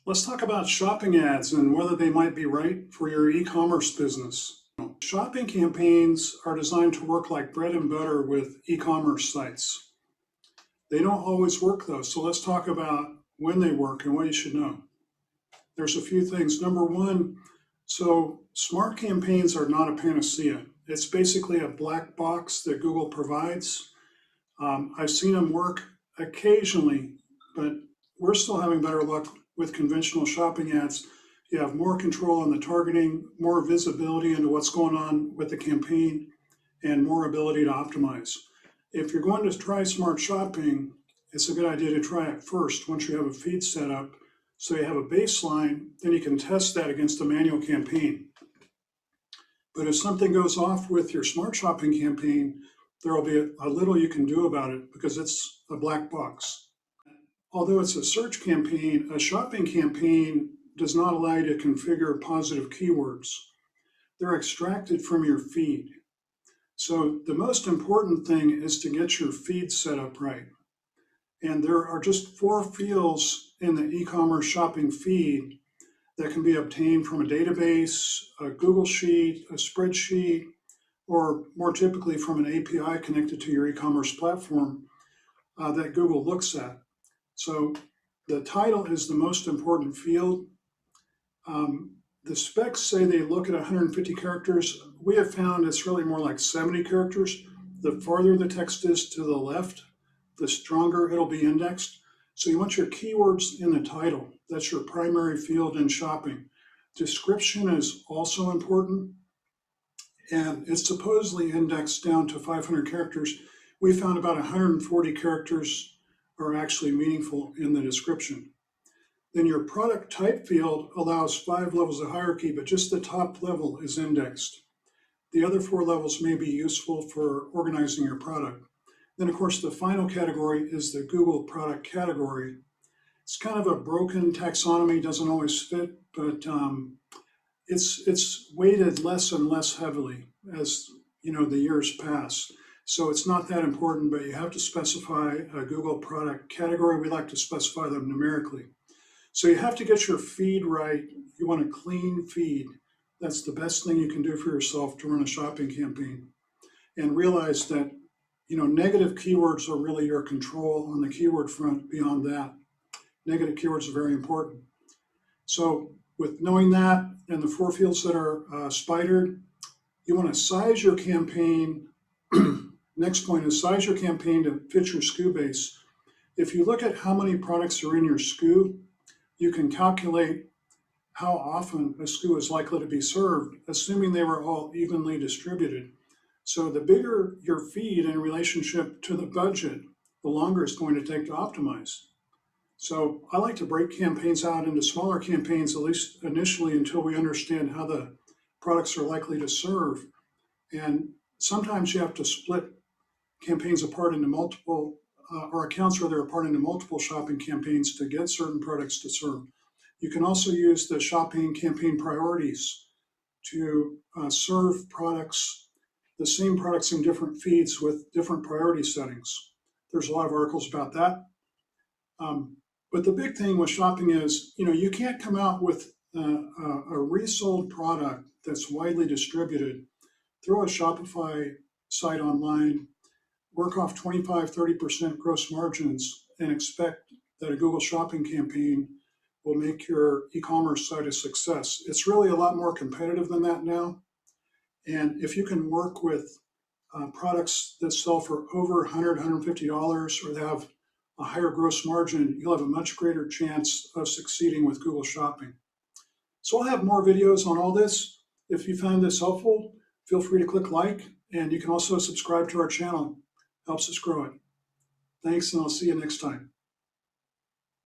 Let's talk about shopping ads and whether they might be right for your e-commerce business. Shopping campaigns are designed to work like bread and butter with e-commerce sites. They don't always work though, so let's talk about when they work and what you should know. There's a few things. Number one, so smart campaigns are not a panacea. It's basically a black box that Google provides. I've seen them work occasionally, but we're still having better luck with conventional shopping ads. You have more control on the targeting, more visibility into what's going on with the campaign, and more ability to optimize. If you're going to try smart shopping, it's a good idea to try it first once you have a feed set up. So you have a baseline, then you can test that against a manual campaign. But if something goes off with your smart shopping campaign, there will be a little you can do about it because it's a black box. Although it's a search campaign, a shopping campaign does not allow you to configure positive keywords. They're extracted from your feed. So the most important thing is to get your feed set up right. And there are just 4 fields in the e-commerce shopping feed that can be obtained from a database, a Google Sheet, a spreadsheet, or more typically from an API connected to your e-commerce platform that Google looks at. So the title is the most important field. The specs say they look at 150 characters. We have found it's really more like 70 characters. The farther the text is to the left, the stronger it'll be indexed. So you want your keywords in the title. That's your primary field in shopping. Description is also important, and it's supposedly indexed down to 500 characters. We found about 140 characters are actually meaningful in the description. Then your product type field allows 5 levels of hierarchy, but just the top level is indexed. The other 4 levels may be useful for organizing your product. Then of course the final category is the Google product category. It's kind of a broken taxonomy, doesn't always fit, but it's weighted less and less heavily as the years pass. So it's not that important, but you have to specify a Google product category. We like to specify them numerically. So you have to get your feed right. You want a clean feed. That's the best thing you can do for yourself to run a shopping campaign. And realize that negative keywords are really your control on the keyword front. Beyond that, negative keywords are very important. So with knowing that and the 4 fields that are spidered, you want to size your campaign. Next point is size your campaign to fit your SKU base. If you look at how many products are in your SKU, you can calculate how often a SKU is likely to be served, assuming they were all evenly distributed. So the bigger your feed in relationship to the budget, the longer it's going to take to optimize. So I like to break campaigns out into smaller campaigns, at least initially, until we understand how the products are likely to serve. And sometimes you have to split campaigns apart into multiple, or accounts rather apart into multiple shopping campaigns to get certain products to serve. You can also use the shopping campaign priorities to serve products, the same products in different feeds with different priority settings. There's a lot of articles about that. But the big thing with shopping is, you can't come out with a resold product that's widely distributed, throw a Shopify site online, work off 25-30% gross margins, and expect that a Google shopping campaign will make your e-commerce site a success. It's really a lot more competitive than that now. And if you can work with products that sell for over $100, $150, or they have a higher gross margin, you'll have a much greater chance of succeeding with Google Shopping. So I'll have more videos on all this. If you found this helpful, feel free to click like, and you can also subscribe to our channel. Helps us grow it. Thanks, and I'll see you next time.